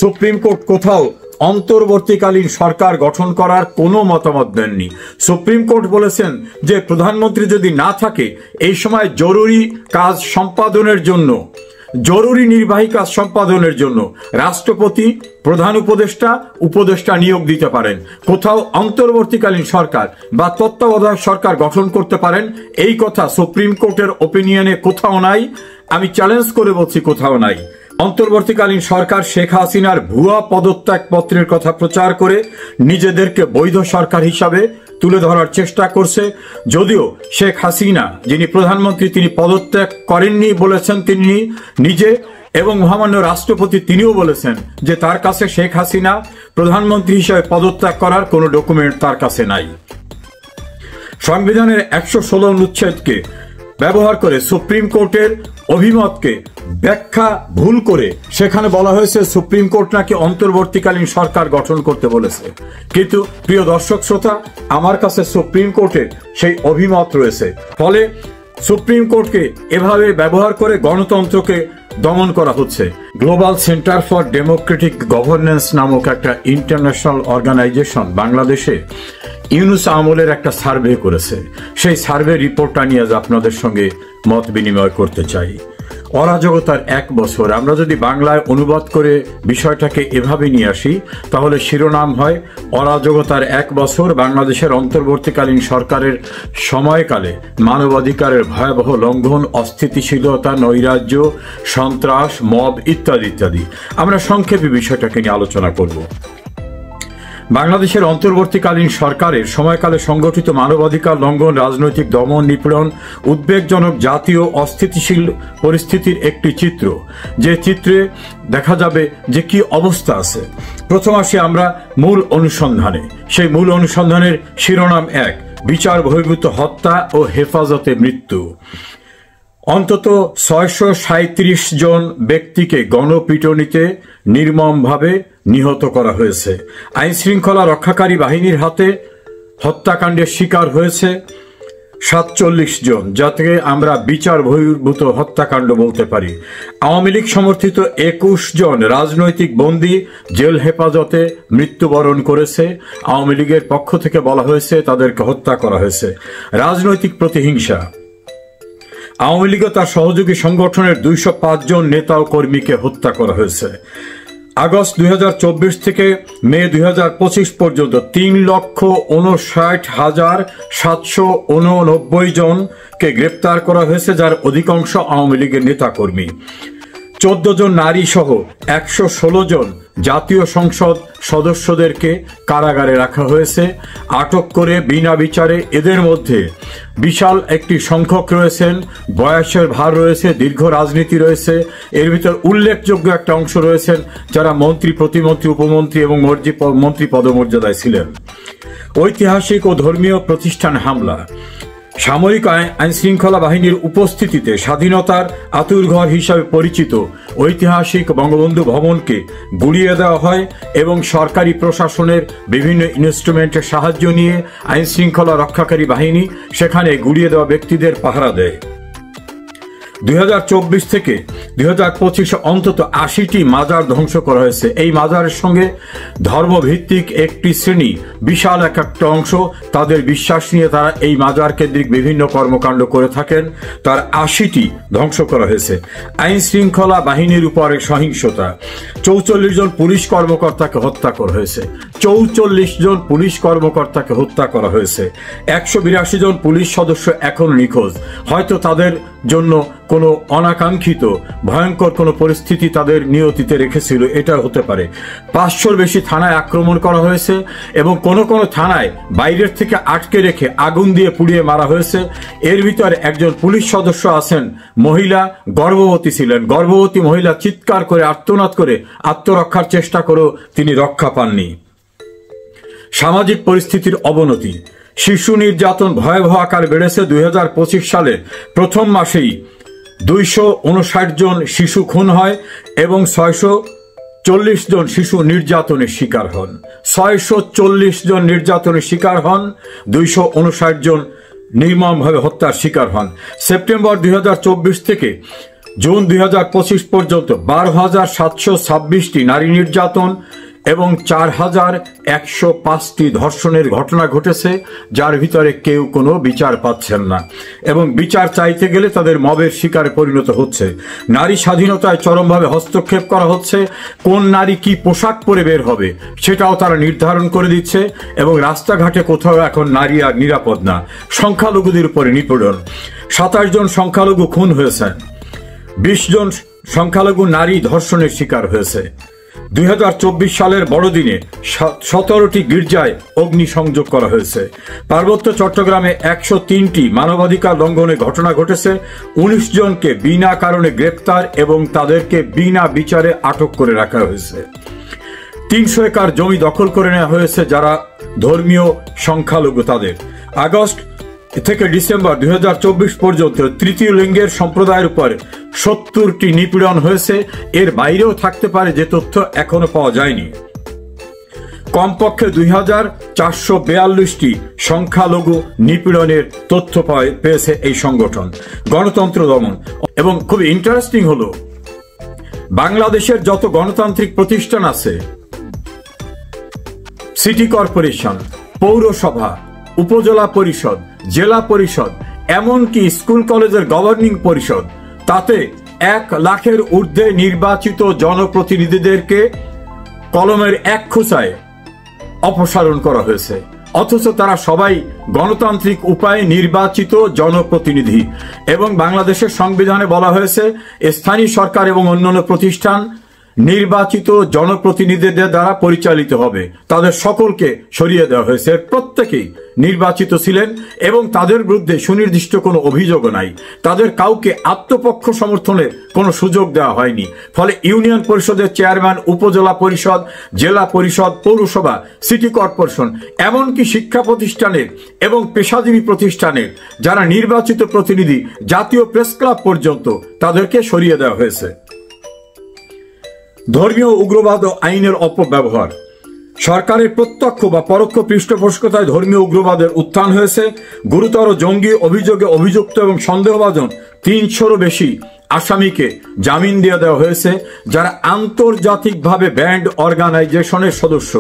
Supreme court কোথাও অন্তর্বর্তীকালীন সরকার গঠন করার কোনো মতামত দেননি। সুপ্রিম কোর্ট বলেছেন যে প্রধানমন্ত্রী যদি না থাকে এই সময় জরুরি কাজ সম্পাদনের জন্য, জরুরি নির্বাহী কাজ সম্পাদনের জন্য রাষ্ট্রপতি প্রধান উপদেষ্টা নিয়োগ দিতে পারেন। কোথাও অন্তর্বর্তীকালীন সরকার বা তত্ত্বাবধায়ক সরকার গঠন করতে পারেন, এই কথা সুপ্রিম কোর্টের ওপিনিয়নে কোথাও নাই। আমি চ্যালেঞ্জ করে বলছি কোথাও নাই। অন্তর্বর্তীকালীন সরকার শেখ হাসিনার ভুয়া পদত্যাগ পত্রের কথা প্রচার করে নিজেদেরকে বৈধ সরকার হিসাবে তুলে ধরার চেষ্টা করছে। যদিও শেখ হাসিনা যিনি প্রধানমন্ত্রী তিনি পদত্যাগ করেননি বলেছেন তিনি নিজে, এবং মহামান্য রাষ্ট্রপতি তিনিও বলেছেন যে তার কাছে শেখ হাসিনা প্রধানমন্ত্রী হিসেবে পদত্যাগ করার কোনো ডকুমেন্ট তার কাছে নাই। সংবিধানের 116 অনুচ্ছেদকে ব্যবহার করে সুপ্রিম কোর্টের অভিমতকে ব্যাখ্যা ভুল করে সেখানে বলা হয়েছে সুপ্রিম কোর্ট নাকি অন্তর্বর্তীকালীন সরকার গঠন করতে বলেছে। কিন্তু প্রিয় দর্শক শ্রোতা, আমার কাছে সুপ্রিম কোর্টের সেই অভিমত রয়েছে। ফলে সুপ্রিম কোর্টকে এভাবে ব্যবহার করে গণতন্ত্রকে দমন করা হচ্ছে। Global centre for democratic governance নামক একটা ইন্টারন্যাশনাল অর্গানাইজেশন বাংলাদেশে ইউনুস আমলের একটা সার্ভে করেছে। সেই সার্ভে রিপোর্টটা নিয়ে আজ আপনাদের সঙ্গে মত বিনিময় করতে চাই। অরাজকতার 1 বছর, আমরা যদি বাংলায় অনুবাদ করে বিষয়টাকে এভাবে নিয়ে আসি তাহলে শিরোনাম হয় অরাজকতার 1 বছর, বাংলাদেশের অন্তর্বর্তীকালীন সরকারের সময়কালে মানবাধিকারের ভয়াবহ লঙ্ঘন, অস্থিতিশীলতা, নৈরাজ্য, সন্ত্রাস, মব ইত্যাদি ইত্যাদি। আমরা সংক্ষেপে বিষয়টাকে নিয়ে আলোচনা করব। বাংলাদেশের অন্তর্বর্তীকালীন সরকারের সময়কালে সংগঠিত মানবাধিকার লঙ্ঘন, রাজনৈতিক দমন, নিপীড়ন, উদ্বেগজনক জাতীয় অস্থিতিশীল পরিস্থিতির একটি চিত্র, যে চিত্রে দেখা যাবে যে কি অবস্থা আছে। প্রথম আসি আমরা মূল অনুসন্ধানে। সেই মূল অনুসন্ধানের শিরোনাম 1, বিচার বহির্ভূত হত্যা ও হেফাজতে মৃত্যু। অন্তত 637 জন ব্যক্তিকে গণপিটুনিতে নির্মমভাবে নিহত করা হয়েছে। আইন শৃঙ্খলা রক্ষাকারী বাহিনীর হাতে হত্যাকাণ্ডের শিকার হয়েছে 47 জন, যাতে আমরা বিচার বহির্ভূত হত্যাকাণ্ড বলতে পারি। আওয়ামী লীগ সমর্থিত 21 জন রাজনৈতিক বন্দী জেল হেফাজতে মৃত্যুবরণ করেছে। আওয়ামী লীগের পক্ষ থেকে বলা হয়েছে তাদেরকে হত্যা করা হয়েছে। রাজনৈতিক প্রতিহিংসা, আওয়ামী লীগ ও তার সহযোগী সংগঠনের 205 জন নেতা ও কর্মীকে হত্যা করা হয়েছে। আগস্ট 2024 থেকে মে 2025 পর্যন্ত 3,59,789 জনকে গ্রেপ্তার করা হয়েছে, যার অধিকাংশ আওয়ামী লীগের নেতা কর্মী। 14 জন নারী সহ 116 জন জাতীয় সংসদ সদস্যদেরকে কারাগারে রাখা হয়েছে আটক করে বিনা বিচারে। এদের মধ্যে বিশাল একটি সংখ্যক রয়েছেন, বয়সের ভার রয়েছে, দীর্ঘ রাজনীতি রয়েছে। এর ভিতর উল্লেখযোগ্য একটা অংশ রয়েছেন যারা মন্ত্রী, প্রতিমন্ত্রী, উপমন্ত্রী এবং মন্ত্রী পদমর্যাদায় ছিলেন। ঐতিহাসিক ও ধর্মীয় প্রতিষ্ঠান হামলা, সামরিক আইন শৃঙ্খলা বাহিনীর উপস্থিতিতে স্বাধীনতার আতুরঘর হিসাবে পরিচিত ঐতিহাসিক বঙ্গবন্ধু ভবনকে গুড়িয়ে দেওয়া হয় এবং সরকারি প্রশাসনের বিভিন্ন ইনস্ট্রুমেন্টের সাহায্য নিয়ে আইন শৃঙ্খলা রক্ষাকারী বাহিনী সেখানে গুড়িয়ে দেওয়া ব্যক্তিদের পাহারা দেয়। 2024 থেকে 2025 অন্তত 80টি মাজার ধ্বংস করা হয়েছে। এই মাজারের সঙ্গে ধর্মভিত্তিক একটি শ্রেণী, বিশাল একটা অংশ, তাদের বিশ্বাস নিয়ে তারা এই মাজার কেন্দ্রিক বিভিন্ন কর্মকাণ্ড করে থাকেন। তার 80টি ধ্বংস করা হয়েছে। আইন শৃঙ্খলা বাহিনীর উপরে সহিংসতা, 44 জন পুলিশ কর্মকর্তাকে হত্যা করা হয়েছে। 44 জন পুলিশ কর্মকর্তাকে হত্যা করা হয়েছে। 182 জন পুলিশ সদস্য এখনো নিখোঁজ। হয়তো তাদের জন্য কোনো অনাকাঙ্ক্ষিত ভয়ঙ্কর কোনো পরিস্থিতি তাদের নিয়তিতে রেখেছিল, এটা হতে পারে। 500-র বেশি থানায় আক্রমণ করা হয়েছে এবং কোনো কোনো থানায় বাইরের থেকে আটকে রেখে আগুন দিয়ে পুড়িয়ে মারা হয়েছে। এর ভিতরে একজন পুলিশ সদস্য আছেন, মহিলা গর্ভবতী ছিলেন। গর্ভবতী মহিলা চিৎকার করে আর্তনাদ করে আত্মরক্ষার চেষ্টা করেও তিনি রক্ষা পাননি। সামাজিক পরিস্থিতির অবনতি, শিশু নির্যাতন ভয়াবহ আকার বেড়েছে। 2025 সালে প্রথম মাসেই 259 জন শিশু খুন হয় এবং 640 জন শিশু নির্যাতনের শিকার হন। 640 জন নির্যাতনের শিকার হন, 259 জন নির্মমভাবে হত্যার শিকার হন। সেপ্টেম্বর 2024 থেকে জুন 2025 পর্যন্ত 12,726টি নারী নির্যাতন এবং 4,105টি ধর্ষণের ঘটনা ঘটেছে, যার ভিতরে কেউ কোনো বিচার পাচ্ছেন না এবং বিচার চাইতে গেলে তাদের মবের শিকারে পরিণত হচ্ছে। নারী স্বাধীনতায় চরমভাবে হস্তক্ষেপ করা হচ্ছে। কোন নারী কি পোশাক পরে বের হবে সেটাও তারা নির্ধারণ করে দিচ্ছে এবং রাস্তাঘাটে কোথাও এখন নারী আর নিরাপদ না। সংখ্যালঘুদের উপরে নিপীড়ন। 27 জন সংখ্যালঘু খুন হয়েছেন, 20 জন সংখ্যালঘু নারী ধর্ষণের শিকার হয়েছে। 2024 সালের বড়দিনে 17টি গির্জায় অগ্নিসংযোগ করা হয়েছে। পার্বত্য চট্টগ্রামে 103টি মানবাধিকার লঙ্ঘনের ঘটনা ঘটেছে। 19 জনকে বিনা কারণে গ্রেপ্তার এবং তাদেরকে বিনা বিচারে আটক করে রাখা হয়েছে। 300 একর জমি দখল করে নেওয়া হয়েছে যারা ধর্মীয় সংখ্যালঘু তাদের। আগস্ট থেকে ডিসেম্বর 2024 পর্যন্ত তৃতীয় লিঙ্গের সম্প্রদায়ের উপর 70টি নিপীড়ন হয়েছে। এর বাইরেও থাকতে পারে যে তথ্য এখনো পাওয়া যায়নি। কমপক্ষে 2,442টি সংখ্যালঘু নিপীড়নের তথ্য পেয়েছে এই সংগঠন। গণতন্ত্র দমন এবং খুব ইন্টারেস্টিং হলো, বাংলাদেশের যত গণতান্ত্রিক প্রতিষ্ঠান আছে, সিটি কর্পোরেশন, পৌরসভা, উপজেলা পরিষদ, জেলা পরিষদ, এমনকি স্কুল কলেজের গভর্নিং পরিষদ, তাতে 1 লাখের ঊর্ধ্বে নির্বাচিত জনপ্রতিনিধিদেরকে কলমের এক খোঁচায় অপসারণ করা হয়েছে। অথচ তারা সবাই গণতান্ত্রিক উপায়ে নির্বাচিত জনপ্রতিনিধি এবং বাংলাদেশের সংবিধানে বলা হয়েছে স্থানীয় সরকার এবং অন্যান্য প্রতিষ্ঠান নির্বাচিত জনপ্রতিনিধিদের দ্বারা পরিচালিত হবে। তাদের সকলকে সরিয়ে দেওয়া হয়েছে। প্রত্যেকেই নির্বাচিত ছিলেন এবং তাদের বিরুদ্ধে সুনির্দিষ্ট কোনো অভিযোগও নাই। তাদের কাউকে আত্মপক্ষ সমর্থনের কোনো সুযোগ দেওয়া হয়নি। ফলে ইউনিয়ন পরিষদের চেয়ারম্যান, উপজেলা পরিষদ, জেলা পরিষদ, পৌরসভা, সিটি কর্পোরেশন, এমনকি শিক্ষা প্রতিষ্ঠানের এবং পেশাজীবী প্রতিষ্ঠানের যারা নির্বাচিত প্রতিনিধি, জাতীয় প্রেস ক্লাব পর্যন্ত তাদেরকে সরিয়ে দেওয়া হয়েছে। ধর্মীয় উগ্রবাদ ও আইনের অপব্যবহার। সরকারের প্রত্যক্ষ বা পরোক্ষ পৃষ্ঠপোষকতায় ধর্মীয় উগ্রবাদের উত্থান হয়েছে। গুরুতর জঙ্গি অভিযোগে অভিযুক্ত এবং সন্দেহভাজন 300-রও বেশি আসামিকে জামিন দিয়ে দেওয়া হয়েছে, যারা আন্তর্জাতিকভাবে ব্যান্ড অর্গানাইজেশনের সদস্য।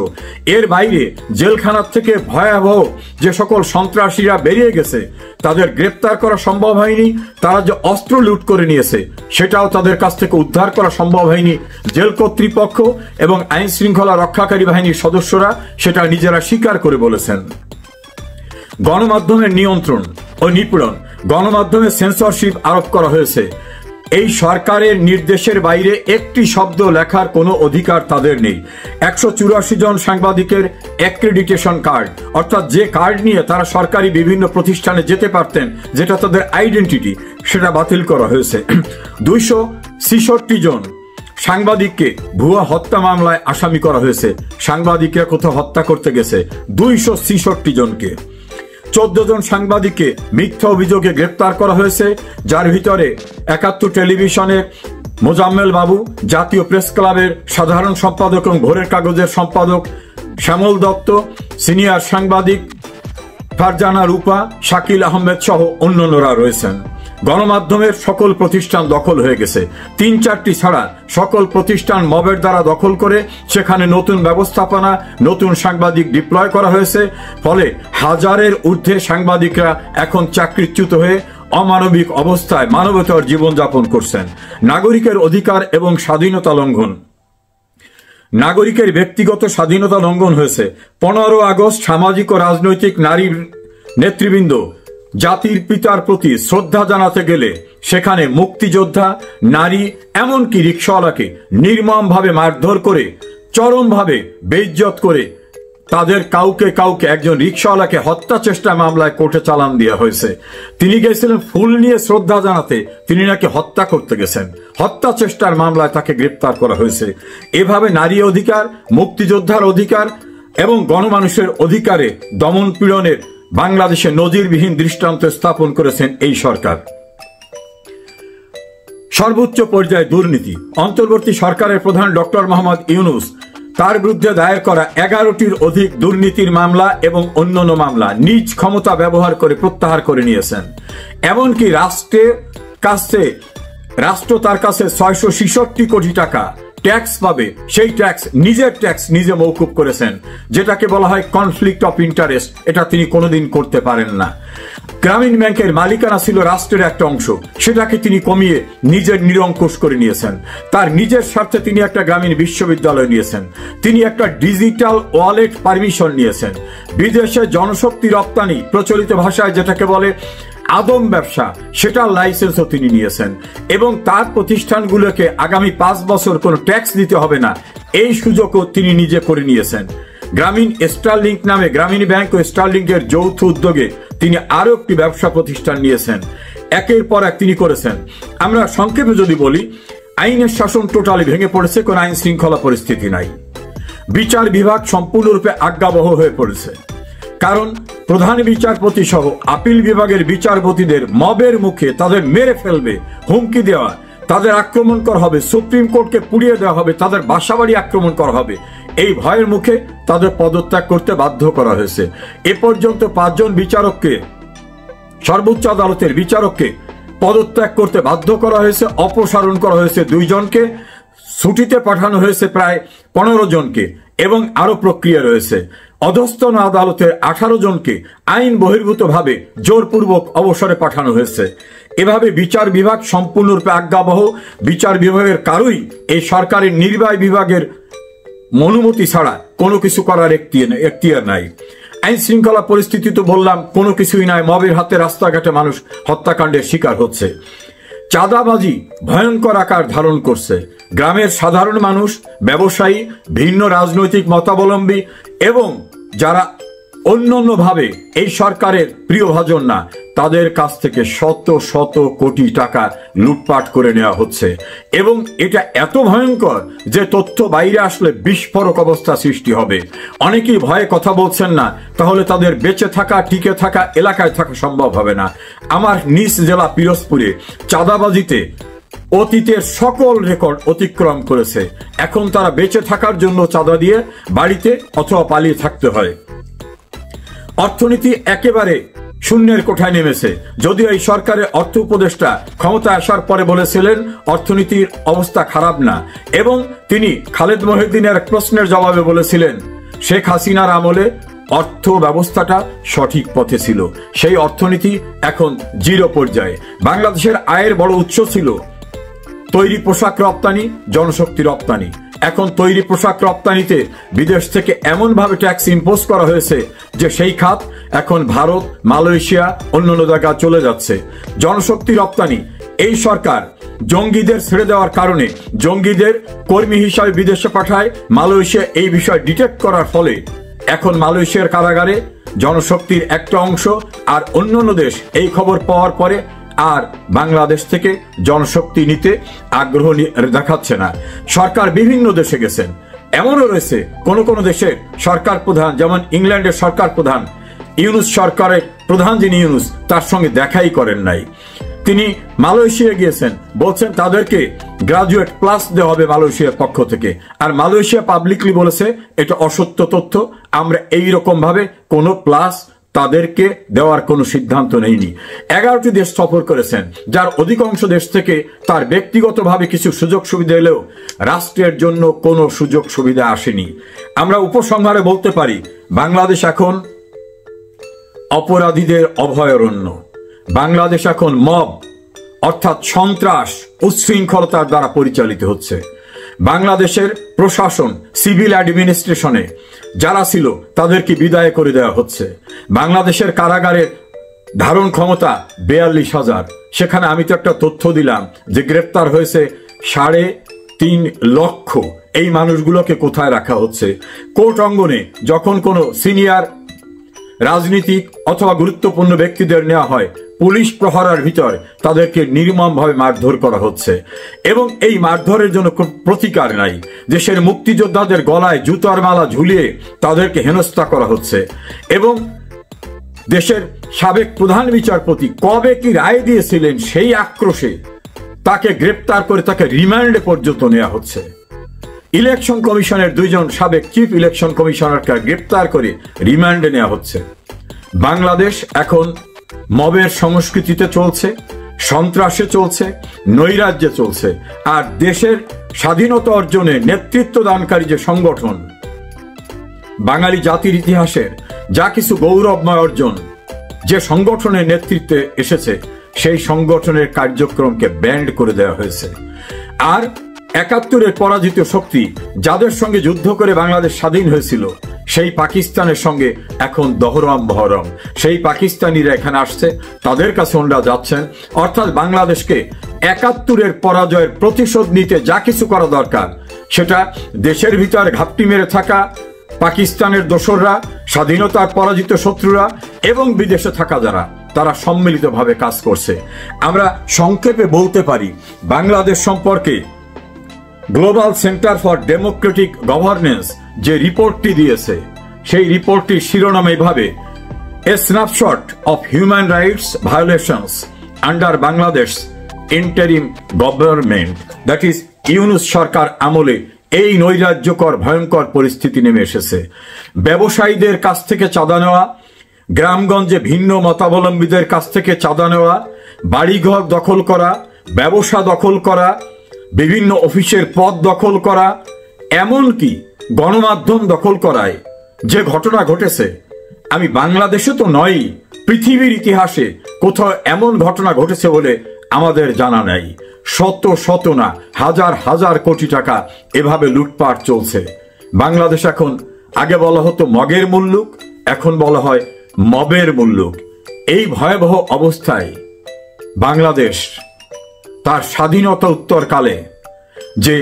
এর বাইরে জেলখানার থেকে ভয়াবহ যে সকল সন্ত্রাসীরা বেরিয়ে গেছে তাদের গ্রেপ্তার করা সম্ভব হয়নি। তারা যে অস্ত্র লুট করে নিয়েছে সেটাও তাদের কাছ থেকে উদ্ধার করা সম্ভব হয়নি। জেল কর্তৃপক্ষ এবং আইন শৃঙ্খলা রক্ষাকারী বাহিনীর সদস্যরা সেটা নিজেরা স্বীকার করে বলেছেন। গণমাধ্যমের নিয়ন্ত্রণ ও নিপীড়ন। গণমাধ্যমে সেন্সরশিপ আরোপ করা হয়েছে। এই সরকারের নির্দেশের বাইরে একটি শব্দ লেখার কোনো অধিকার তাদের নেই। 184 জন সাংবাদিকের অ্যাক্রেডিটেশন কার্ড, অর্থাৎ যে কার্ড নিয়ে তারা সরকারি বিভিন্ন প্রতিষ্ঠানে যেতে পারতেন, যেটা তাদের আইডেন্টিটি, সেটা বাতিল করা হয়েছে। 266 জন সাংবাদিককে ভুয়া হত্যা মামলায় আসামি করা হয়েছে। সাংবাদিকরা কোথাও হত্যা করতে গেছে 266 জনকে। 14 জন সাংবাদিককে মিথ্যা অভিযোগে গ্রেপ্তার করা হয়েছে, যার ভিতরে 71 টেলিভিশনের মোজাম্মেল বাবু, জাতীয় প্রেস ক্লাবের সাধারণ সম্পাদক এবং ভোরের কাগজের সম্পাদক শ্যামল দত্ত, সিনিয়র সাংবাদিক ফারজানা রূপা, শাকিল আহমেদ সহ অন্যান্যরা রয়েছেন। গণমাধ্যমের সকল প্রতিষ্ঠান দখল হয়ে গেছে। 3-4টি ছাড়া সকল প্রতিষ্ঠান মবের দ্বারা দখল করে সেখানে নতুন ব্যবস্থাপনা, নতুন সাংবাদিক ডিপ্লয় করা হয়েছে। ফলে হাজারের ঊর্ধ্বে সাংবাদিকরা এখন চাকরিচ্যুত হয়ে অমানবিক অবস্থায় মানবতার জীবনযাপন করছেন। নাগরিকের অধিকার এবং স্বাধীনতা লঙ্ঘন। নাগরিকের ব্যক্তিগত স্বাধীনতা লঙ্ঘন হয়েছে। 15 আগস্ট সামাজিক ও রাজনৈতিক নারী নেতৃবৃন্দ জাতির পিতার প্রতি শ্রদ্ধা জানাতে গেলে সেখানে মুক্তিযোদ্ধা, নারী, এমনকি রিকশাওয়ালাকে নির্মমভাবে মারধর করে, চরমভাবে বেইজ্জত করে তাদের কাউকে একজন রিকশাওয়ালাকে হত্যা চেষ্টা মামলায় কোর্টে চালান দেওয়া হয়েছে। তিনি গেছিলেন ফুল নিয়ে শ্রদ্ধা জানাতে, তিনি নাকি হত্যা করতে গেছেন। হত্যা চেষ্টার মামলায় তাকে গ্রেপ্তার করা হয়েছে। এভাবে নারী অধিকার, মুক্তিযোদ্ধার অধিকার এবং গণমানুষের অধিকারে দমন পীড়নের বাংলাদেশে নজিরবিহীন দৃষ্টান্ত স্থাপন করেছেন এই সরকার। সর্বোচ্চ পর্যায়ে দুর্নীতি। অন্তর্বর্তী সরকারের প্রধান ডক্টর মোহাম্মদ ইউনূস তার বিরুদ্ধে দায়ের করা 11টির অধিক দুর্নীতির মামলা এবং অন্যান্য মামলা নিজ ক্ষমতা ব্যবহার করে প্রত্যাহার করে নিয়েছেন। এমনকি রাষ্ট্রের কাছে রাষ্ট্র তার কাছে 666 কোটি টাকা ট্যাক্স পাবে, সেই ট্যাক্স নিজে মওকুফ করেছেন, যেটাকে বলা হয় কনফ্লিক্ট অফ ইন্টারেস্ট। এটা তিনি কোনোদিন করতে পারেন না। গ্রামীণ ব্যাংকের মালিকানা ছিল রাষ্ট্রের একটা অংশ, সেটাকে তিনি কমিয়ে নিজের নিরঙ্কুশ করে নিয়েছেন। তার নিজের স্বার্থে তিনি একটা গ্রামীণ বিশ্ববিদ্যালয় নিয়েছেন, তিনি একটা ডিজিটাল ওয়ালেট পারমিশন নিয়েছেন, বিদেশে জনশক্তি রপ্তানি, প্রচলিত ভাষায় যেটাকে বলে আদম ব্যবসা, সেটার লাইসেন্সও তিনি নিয়েছেন এবং তার প্রতিষ্ঠানগুলোকে আগামী 5 বছর কোনো ট্যাক্স দিতে হবে না, এই সুযোগও তিনি নিজে করে নিয়েছেন। গ্রামীণ স্টারলিংক নামে গ্রামীণ ব্যাংক ও স্টারলিংকের যৌথ উদ্যোগে তিনি আরো একটি ব্যবসা প্রতিষ্ঠান নিয়েছেন। একের পর এক তিনি করেছেন। আমরা সংক্ষেপে যদি বলি, আইনের শাসন টোটালি ভেঙে পড়েছে, কোনো আইন শৃঙ্খলা পরিস্থিতি নাই। বিচার বিভাগ সম্পূর্ণরূপে আজ্ঞাবহ হয়ে পড়েছে, কারণ প্রধান বিচারপতি সহ আপিল বিভাগের বিচারপতিদের মবের মুখে তাদের মেরে ফেলবে হুমকি দেওয়া, তাদের আক্রমণ করা হবে, সুপ্রিম কোর্টকে পুড়িয়ে দেওয়া হবে, তাদের বাসাবাড়ি আক্রমণ করা হবে, এই ভয়ের মুখে তাদের পদত্যাগ করতে বাধ্য করা হয়েছে। এ পর্যন্ত 5 জন বিচারককে, সর্বোচ্চ আদালতের বিচারককে পদত্যাগ করতে বাধ্য করা হয়েছে, অপসারণ করা হয়েছে 2 জনকে, ছুটিতে পাঠানো হয়েছে প্রায় 15 জনকে এবং আরো প্রক্রিয়া রয়েছে। অধস্তন আদালতের 18 জনকে আইন বহির্ভূতভাবে জোরপূর্বক অবসরে পাঠানো হয়েছে। এভাবে বিচার বিভাগ সম্পূর্ণরূপে আজ্ঞাবহ। বিচার বিভাগের কারোই এই সরকারের নির্বাহী বিভাগের অনুমতি ছাড়া কোনো কিছু করার এখতিয়ার নাই। আইন শৃঙ্খলা পরিস্থিতি তো বললাম, কোনো কিছুই নাই। মবের হাতে রাস্তাঘাটে মানুষ হত্যাকাণ্ডের শিকার হচ্ছে। চাঁদাবাজি ভয়ঙ্কর আকার ধারণ করছে। গ্রামের সাধারণ মানুষ, ব্যবসায়ী, ভিন্ন রাজনৈতিক মতাবলম্বী এবং যারা অন্যান্যভাবে এই সরকারের প্রিয়ভাজন না, তাদের কাছ থেকে শত শত কোটি টাকা লুটপাট করে নেওয়া হচ্ছে এবং এটা এত ভয়ঙ্কর যে তথ্য বাইরে আসলে বিস্ফোরক অবস্থা সৃষ্টি হবে। অনেকেই ভয়ে কথা বলছেন না, তাহলে তাদের বেঁচে থাকা, টিকে থাকা, এলাকায় থাকা সম্ভব হবে না। আমার নিজ জেলা পিরোজপুরে চাঁদাবাজিতে অতীতের সকল রেকর্ড অতিক্রম করেছে। এখন তারা বেঁচে থাকার জন্য চাঁদা দিয়ে বাড়িতে অথবা পালিয়ে থাকতে হয়। অর্থনীতি একেবারে শূন্যের কোঠায় নেমেছে। যদিও এই সরকারের অর্থ উপদেষ্টা ক্ষমতা আসার পরে বলেছিলেন অর্থনীতির অবস্থা খারাপ না, এবং তিনি খালেদ মহিউদ্দিনের এক প্রশ্নের জবাবে বলেছিলেন শেখ হাসিনার আমলে অর্থ ব্যবস্থাটা সঠিক পথে ছিল। সেই অর্থনীতি এখন 0 পর্যায়ে। বাংলাদেশের আয়ের বড় উৎস ছিল তৈরি পোশাক রপ্তানি, জনশক্তি রপ্তানি। এখন তৈরি পোশাক রপ্তানিতে বিদেশ থেকে এমন ভাবে ট্যাক্স ইম্পোজ করা হয়েছে যে সেই খাত এখন ভারত, মালয়েশিয়া, অন্যান্য জায়গায় চলে যাচ্ছে। জনশক্তি রপ্তানি, এই সরকার জঙ্গিদের ছেড়ে দেওয়ার কারণে জঙ্গিদের কর্মী হিসাবে বিদেশে পাঠায়। মালয়েশিয়া এই বিষয় ডিটেক্ট করার ফলে এখন মালয়েশিয়ার কারাগারে জনশক্তির একটা অংশ, আর অন্যান্য দেশ এই খবর পাওয়ার পরে আর বাংলাদেশ থেকে জনশক্তি নিতে আগ্রহ দেখাচ্ছে না। সরকার বিভিন্ন দেশে গেছেন, এমনও রয়েছে কোন কোন দেশের সরকার প্রধান, যেমন ইংল্যান্ডের সরকার প্রধান ইউনুস সরকারের প্রধান যিনি ইউনুস, তার সঙ্গে দেখাই করেন নাই। তিনি মালয়েশিয়া গিয়েছেন, বলছেন তাদেরকে গ্রাজুয়েট প্লাস দেওয়া হবে মালয়েশিয়ার পক্ষ থেকে, আর মালয়েশিয়া পাবলিকলি বলেছে এটা অসত্য তথ্য, আমরা এইরকম ভাবে কোনো প্লাস তাদেরকে দেওয়ার কোনো সিদ্ধান্ত নেইনি। 11টি দেশ সফর করেছেন, যার অধিকাংশ দেশ থেকে তার ব্যক্তিগতভাবে কিছু সুযোগ সুবিধা এলেও রাষ্ট্রের জন্য কোনো সুযোগ সুবিধা আসেনি। আমরা উপসংহারে বলতে পারি বাংলাদেশ এখন অপরাধীদের অভয়ারণ্য। বাংলাদেশ এখন মব অর্থাৎ সন্ত্রাস, উচ্ছৃঙ্খলতার দ্বারা পরিচালিত হচ্ছে। বাংলাদেশের প্রশাসন, সিভিল অ্যাডমিনিস্ট্রেশনে যারা ছিল তাদেরকে বিদায় করে দেওয়া হচ্ছে। বাংলাদেশের কারাগারের ধারণ ক্ষমতা 42,000। সেখানে আমি তো একটা তথ্য দিলাম যে গ্রেপ্তার হয়েছে 3.5 লক্ষ। এই মানুষগুলোকে কোথায় রাখা হচ্ছে? কোর্ট অঙ্গনে যখন কোনো সিনিয়র রাজনীতিক অথবা গুরুত্বপূর্ণ ব্যক্তিদের নেওয়া হয়, পুলিশ প্রহরার ভিতর তাদেরকে নির্মমভাবে মারধর করা হচ্ছে এবং এই মারধরের জন্য প্রতিকার নাই। দেশের মুক্তিযোদ্ধাদের গলায় জুতার মালা ঝুলিয়ে তাদেরকে হেনস্থা করা হচ্ছে এবং দেশের সাবেক প্রধান বিচারপতি কবে কি রায় দিয়েছিলেন সেই আক্রোশে তাকে গ্রেপ্তার করে তাকে রিমান্ডে পর্যন্ত নেওয়া হচ্ছে। ইলেকশন কমিশনের 2 জন সাবেক চিফ ইলেকশন কমিশনারকে গ্রেপ্তার করে রিমান্ডে নেওয়া হচ্ছে। বাংলাদেশ এখন মবের সংস্কৃতিতে চলছে। সন্ত্রাসে চলছে, নৈরাজ্যে চলছে। আর দেশের স্বাধীনতা অর্জনে নেতৃত্ব দানকারী যে সংগঠন, বাঙালি জাতির ইতিহাসের যা কিছু গৌরবময় অর্জন যে সংগঠনের নেতৃত্বে এসেছে, সেই সংগঠনের কার্যক্রমকে ব্যান্ড করে দেওয়া হয়েছে। আর ৭১-এর পরাজিত শক্তি যাদের সঙ্গে যুদ্ধ করে বাংলাদেশ স্বাধীন হয়েছিল, সেই পাকিস্তানের সঙ্গে এখন দহরম বহরম। সেই পাকিস্তানিরা এখানে আসছে, তাদের কাছে ওনারা যাচ্ছেন। অর্থাৎ বাংলাদেশকে ৭১-এর পরাজয়ের প্রতিশোধ নিতে যা কিছু করা দরকার, সেটা দেশের ভিতর ঘাপটি মেরে থাকা পাকিস্তানের দোসররা, স্বাধীনতার পরাজিত শত্রুরা এবং বিদেশে থাকা যারা, তারা সম্মিলিতভাবে কাজ করছে। আমরা সংক্ষেপে বলতে পারি, বাংলাদেশ সম্পর্কে global centre for democratic governance যে রিপোর্টটি দিয়েছে, সেই রিপোর্টটির শিরোনাম এইভাবে: a snapshot of human rights violations under Bangladesh interim government. That is Yunus সরকার আমলে এই নৈরাজ্যকর ভয়ঙ্কর পরিস্থিতি নেমে এসেছে। ব্যবসায়ীদের কাছ থেকে চাঁদা নেওয়া, গ্রামগঞ্জে ভিন্ন মতাবলম্বীদের কাছ থেকে চাঁদা নেওয়া, বাড়িঘর দখল করা, ব্যবসা দখল করা, বিভিন্ন অফিসের পদ দখল করা, এমনকি গণমাধ্যম দখল করায় যে ঘটনা ঘটেছে, আমি বাংলাদেশে তো নয়, পৃথিবীর ইতিহাসে কোথাও এমন ঘটনা ঘটেছে বলে আমাদের জানা নাই। শত শত না, হাজার হাজার কোটি টাকা এভাবে লুটপাট চলছে। বাংলাদেশ এখন, আগে বলা হতো মগের মুল্লুক, এখন বলা হয় মবের মুল্লুক। এই ভয়াবহ অবস্থায় বাংলাদেশ তার স্বাধীনতা উত্তরকালে যে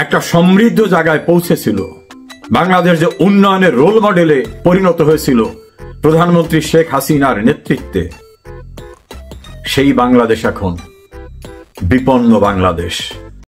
একটা সমৃদ্ধ জায়গায় পৌঁছেছিল, বাংলাদেশ যে উন্নয়নের রোল মডেলে পরিণত হয়েছিল প্রধানমন্ত্রী শেখ হাসিনার নেতৃত্বে, সেই বাংলাদেশ এখন বিপন্ন বাংলাদেশ।